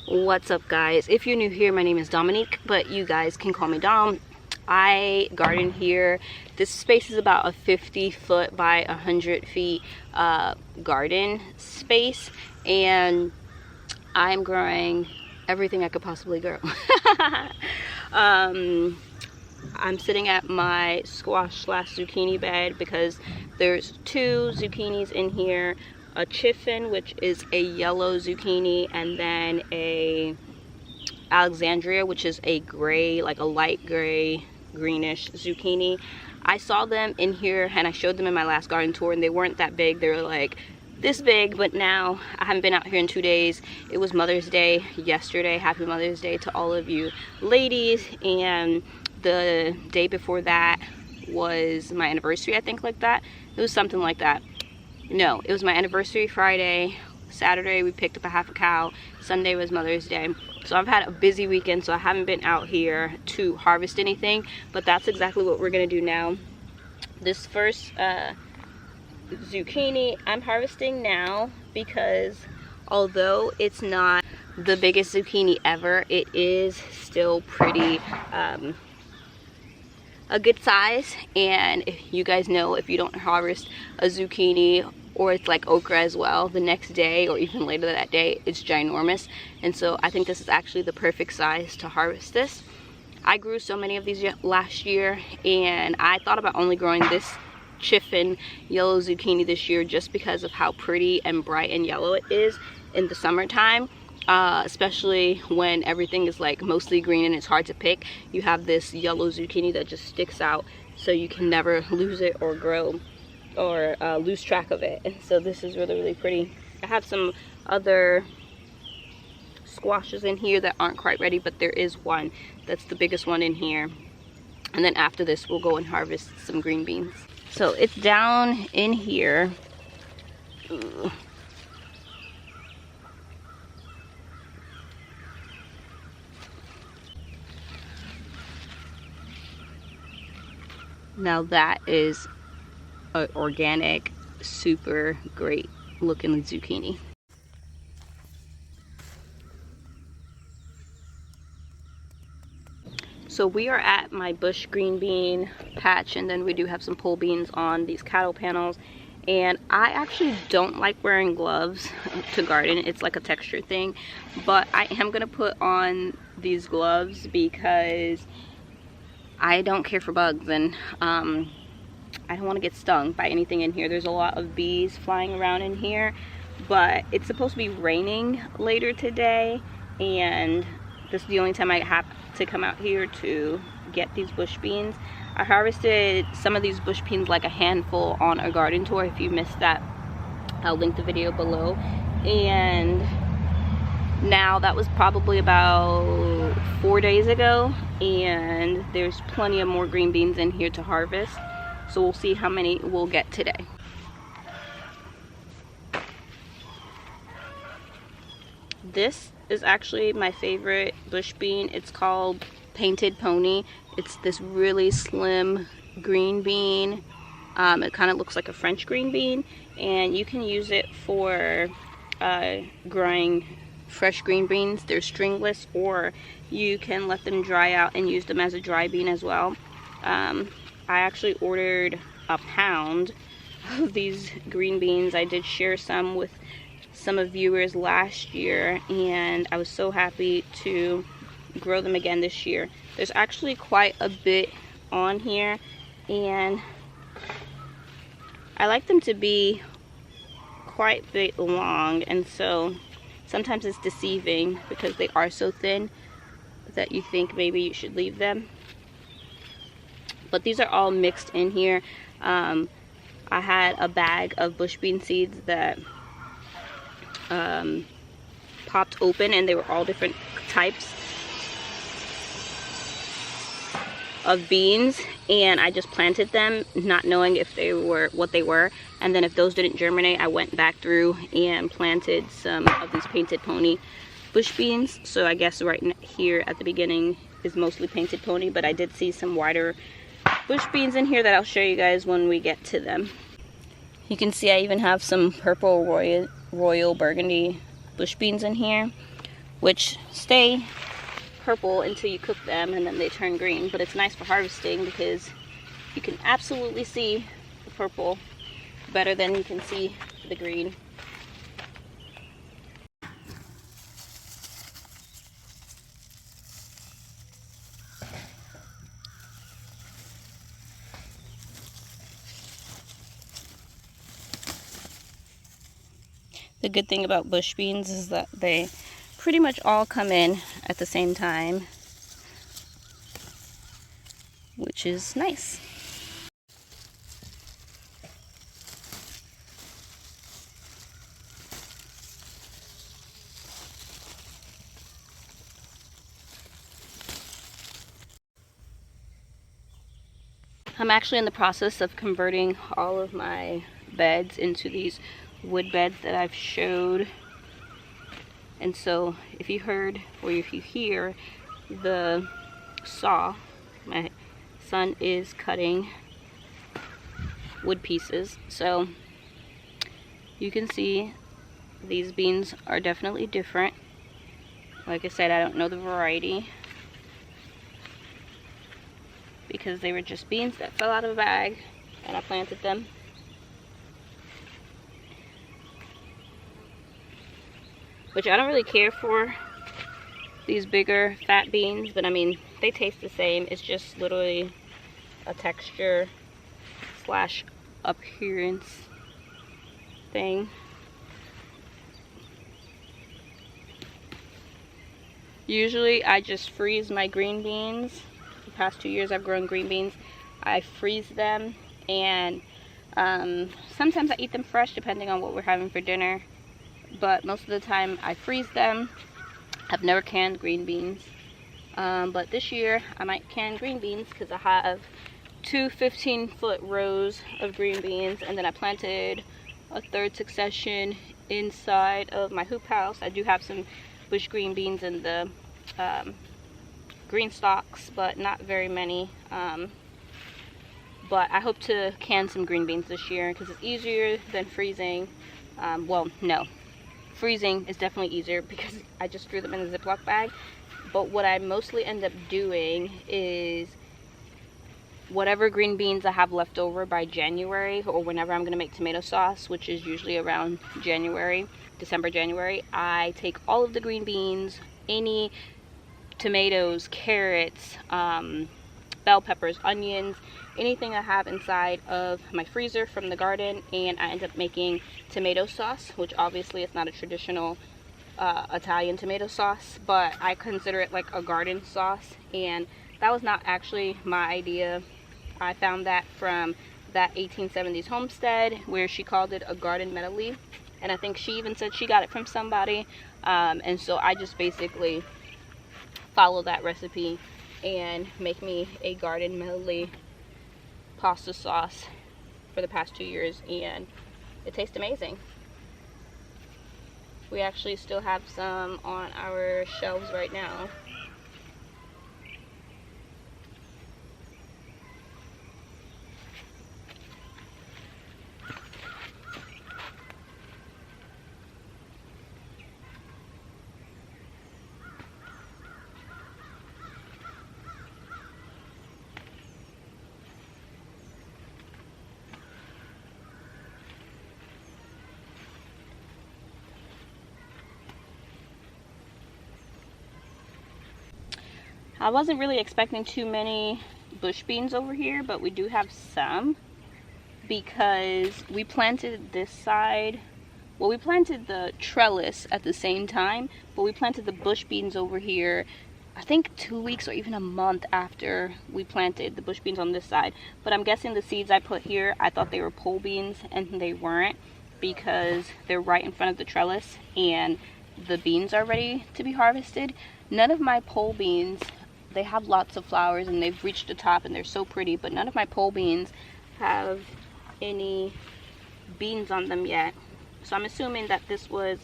What's up, guys? If you're new here, my name is Dominique, but you guys can call me Dom. I garden here. This space is about a 50-foot by 100-feet garden space, and I'm growing everything I could possibly grow. I'm sitting at my squash / zucchini bed because there's 2 zucchinis in here. A chiffon, which is a yellow zucchini, and then a Alexandria, which is a gray, like a light gray greenish zucchini. I saw them in here and I showed them in my last garden tour, and they weren't that big. They were like this big, but now I haven't been out here in 2 days. It was Mother's Day yesterday. Happy Mother's Day to all of you ladies. And the day before that was my anniversary, I think, like that. It was something like that. No, it was my anniversary Friday. Saturday we picked up a half a cow. Sunday was Mother's Day. So I've had a busy weekend, so I haven't been out here to harvest anything, but that's exactly what we're gonna do now. This first zucchini I'm harvesting now because although it's not the biggest zucchini ever, it is still pretty a good size. And if you guys know, if you don't harvest a zucchini, or it's like okra as well, the next day or even later that day, it's ginormous. And so I think this is actually the perfect size to harvest this. I grew so many of these last year, and I thought about only growing this chiffon yellow zucchini this year just because of how pretty and bright and yellow it is in the summertime. Especially when everything is like mostly green and it's hard to pick. You have this yellow zucchini that just sticks out, so you can never lose it or grow or lose track of it. And so this is really, really pretty. I have some other squashes in here that aren't quite ready, but there is one that's the biggest one in here. And then after this we'll go and harvest some green beans. So it's down in here. Ooh. Now that is an organic, super great looking zucchini. So we are at my bush green bean patch, and then we do have some pole beans on these cattle panels. And I actually don't like wearing gloves to garden. It's like a texture thing, but I am gonna put on these gloves because I don't care for bugs, and I don't want to get stung by anything in here. There's a lot of bees flying around in here, but it's supposed to be raining later today, and this is the only time I have to come out here to get these bush beans. I harvested some of these bush beans, like a handful, on a garden tour. If you missed that, I'll link the video below. And now that was probably about 4 days ago, and there's plenty of more green beans in here to harvest, so we'll see how many we'll get today. This is actually my favorite bush bean. It's called Painted Pony. It's this really slim green bean. It kind of looks like a French green bean, and you can use it for growing fresh green beans. They're stringless, or you can let them dry out and use them as a dry bean as well. I actually ordered a pound of these green beans. I did share some with some of viewers last year, and I was so happy to grow them again this year. There's actually quite a bit on here, and I like them to be quite a bit long, and so sometimes it's deceiving because they are so thin that you think maybe you should leave them. But these are all mixed in here. I had a bag of bush bean seeds that popped open, and they were all different types of beans, and I just planted them not knowing if they were what they were. And then if those didn't germinate, I went back through and planted some of these Painted Pony bush beans. So I guess right here at the beginning is mostly Painted Pony, but I did see some wider bush beans in here that I'll show you guys when we get to them. You can see I even have some purple royal burgundy bush beans in here. which stay purple until you cook them and then they turn green. But it's nice for harvesting because you can absolutely see the purple better than you can see the green. The good thing about bush beans is that they pretty much all come in at the same time, which is nice. I'm actually in the process of converting all of my beds into these wood beds that I've showed. And so if you heard or if you hear the saw, my son is cutting wood pieces. So you can see these beans are definitely different. Like I said, I don't know the variety because they were just beans that fell out of a bag and I planted them. Which I don't really care for these bigger fat beans, but I mean, they taste the same. It's just literally a texture slash appearance thing. Usually I just freeze my green beans. The past 2 years I've grown green beans. I freeze them, and sometimes I eat them fresh depending on what we're having for dinner. But most of the time I freeze them. I've never canned green beans. But this year I might can green beans because I have two 15-foot rows of green beans, and then I planted a third succession inside of my hoop house. I do have some bush green beans in the Greenstalks, but not very many. But I hope to can some green beans this year because it's easier than freezing. Well, no. Freezing is definitely easier because I just threw them in a Ziploc bag. But what I mostly end up doing is whatever green beans I have left over by January, or whenever I'm going to make tomato sauce, which is usually around December, January, I take all of the green beans, any tomatoes, carrots, bell peppers, onions, anything I have inside of my freezer from the garden, and I end up making tomato sauce, which obviously is not a traditional Italian tomato sauce, but I consider it like a garden sauce. And that was not actually my idea. I found that from that 1870s Homestead where she called it a garden medley, and I think she even said she got it from somebody, and so I just basically follow that recipe and make me a garden medley pasta sauce for the past 2 years, and it tastes amazing. We actually still have some on our shelves right now. I wasn't really expecting too many bush beans over here, but we do have some because we planted this side. Well, we planted the trellis at the same time, but we planted the bush beans over here I think 2 weeks or even a month after we planted the bush beans on this side. But I'm guessing the seeds I put here, I thought they were pole beans, and they weren't because they're right in front of the trellis and the beans are ready to be harvested. None of my pole beans, they have lots of flowers and they've reached the top and they're so pretty, but none of my pole beans have any beans on them yet. So I'm assuming that this was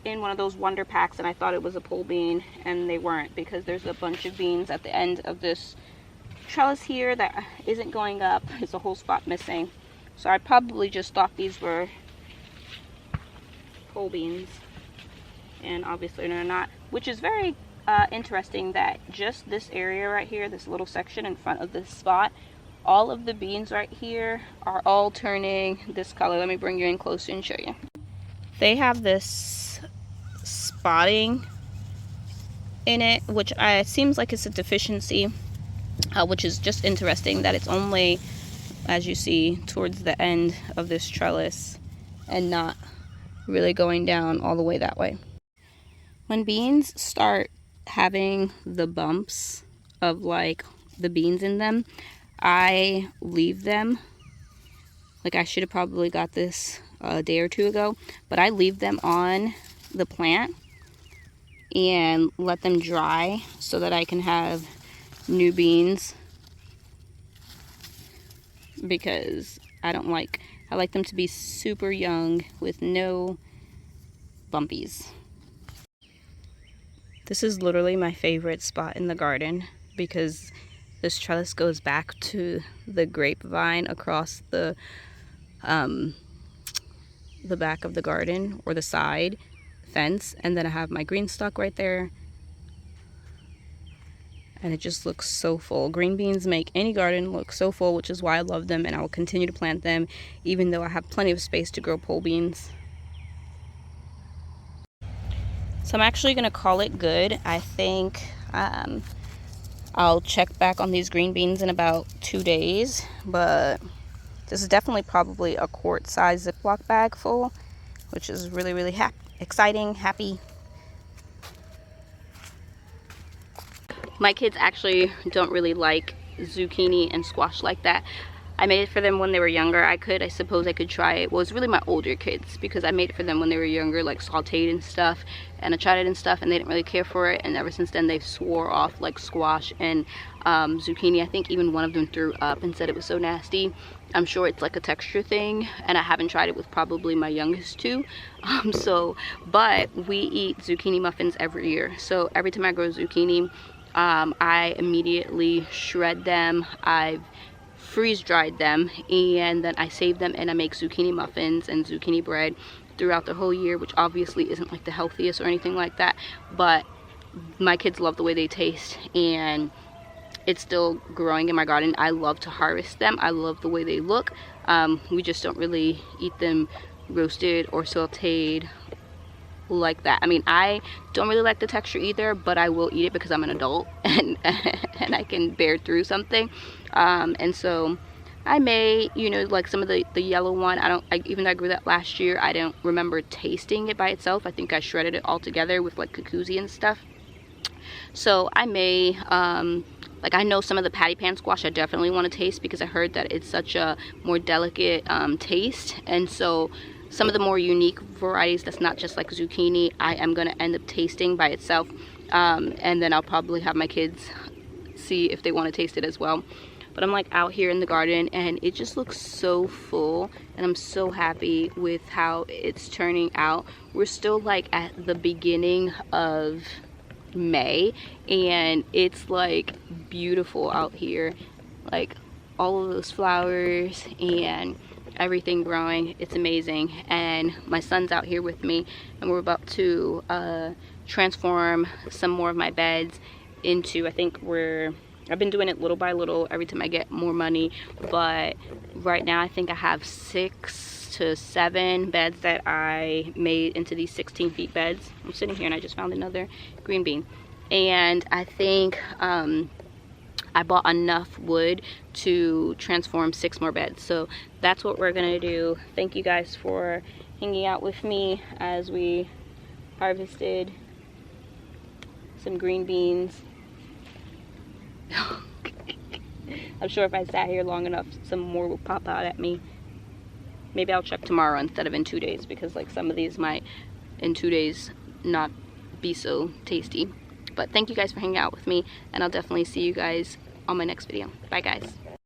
in one of those wonder packs and I thought it was a pole bean, and they weren't, because there's a bunch of beans at the end of this trellis here that isn't going up. There's a whole spot missing. So I probably just thought these were pole beans. and obviously they're not, which is very interesting that just this area right here, this little section in front of this spot, all of the beans right here are all turning this color. Let me bring you in closer and show you. They have this spotting in it, which seems like it's a deficiency, which is just interesting that it's only, as you see, towards the end of this trellis and not really going down all the way that way. When beans start having the bumps of like the beans in them, I leave them. Like, I should have probably got this a day or two ago, but I leave them on the plant and let them dry so that I can have new beans, because I like them to be super young with no bumpies. This is literally my favorite spot in the garden because this trellis goes back to the grapevine across the back of the garden, or the side fence, and then I have my Greenstalk right there, and it just looks so full. Green beans make any garden look so full, which is why I love them, and I will continue to plant them even though I have plenty of space to grow pole beans. So I'm actually gonna call it good. I think I'll check back on these green beans in about 2 days, but this is definitely probably a quart size Ziploc bag full, which is really, really exciting, happy. My kids actually don't really like zucchini and squash like that. I made it for them when they were younger. I suppose I could try it. Well, it's really my older kids, because I made it for them when they were younger, like sauteed and stuff, and I tried it and stuff, and they didn't really care for it, and ever since then they swore off like squash and zucchini. I think even one of them threw up and said it was so nasty. I'm sure it's like a texture thing, and I haven't tried it with probably my youngest two. But we eat zucchini muffins every year, so every time I grow zucchini, I immediately shred them. I've freeze dried them, and then I save them, and I make zucchini muffins and zucchini bread throughout the whole year, which obviously isn't like the healthiest or anything like that, but my kids love the way they taste, and it's still growing in my garden. I love to harvest them. I love the way they look. We just don't really eat them roasted or sauteed like that. I mean, I don't really like the texture either, but I will eat it because I'm an adult and and I can bear through something. And so I may, you know, like some of the yellow one, even though I grew that last year, I don't remember tasting it by itself. I think I shredded it all together with like kikuzi and stuff. So I may, like, I know some of the patty pan squash I definitely want to taste, because I heard that it's such a more delicate taste. And so some of the more unique varieties that's not just like zucchini, I am going to end up tasting by itself. And then I'll probably have my kids see if they want to taste it as well. But I'm like out here in the garden, and it just looks so full, and I'm so happy with how it's turning out. We're still like at the beginning of May, and it's like beautiful out here, like all of those flowers and everything growing. It's amazing. And my son's out here with me, and we're about to transform some more of my beds into, I've been doing it little by little every time I get more money, but right now I think I have 6 to 7 beds that I made into these 16 feet beds. I'm sitting here and I just found another green bean, and I think I bought enough wood to transform 6 more beds. So that's what we're gonna do. Thank you guys for hanging out with me as we harvested some green beans. I'm sure if I sat here long enough, some more will pop out at me. Maybe I'll check tomorrow instead of in 2 days, because like some of these might in 2 days not be so tasty. But thank you guys for hanging out with me, and I'll definitely see you guys on my next video. Bye guys.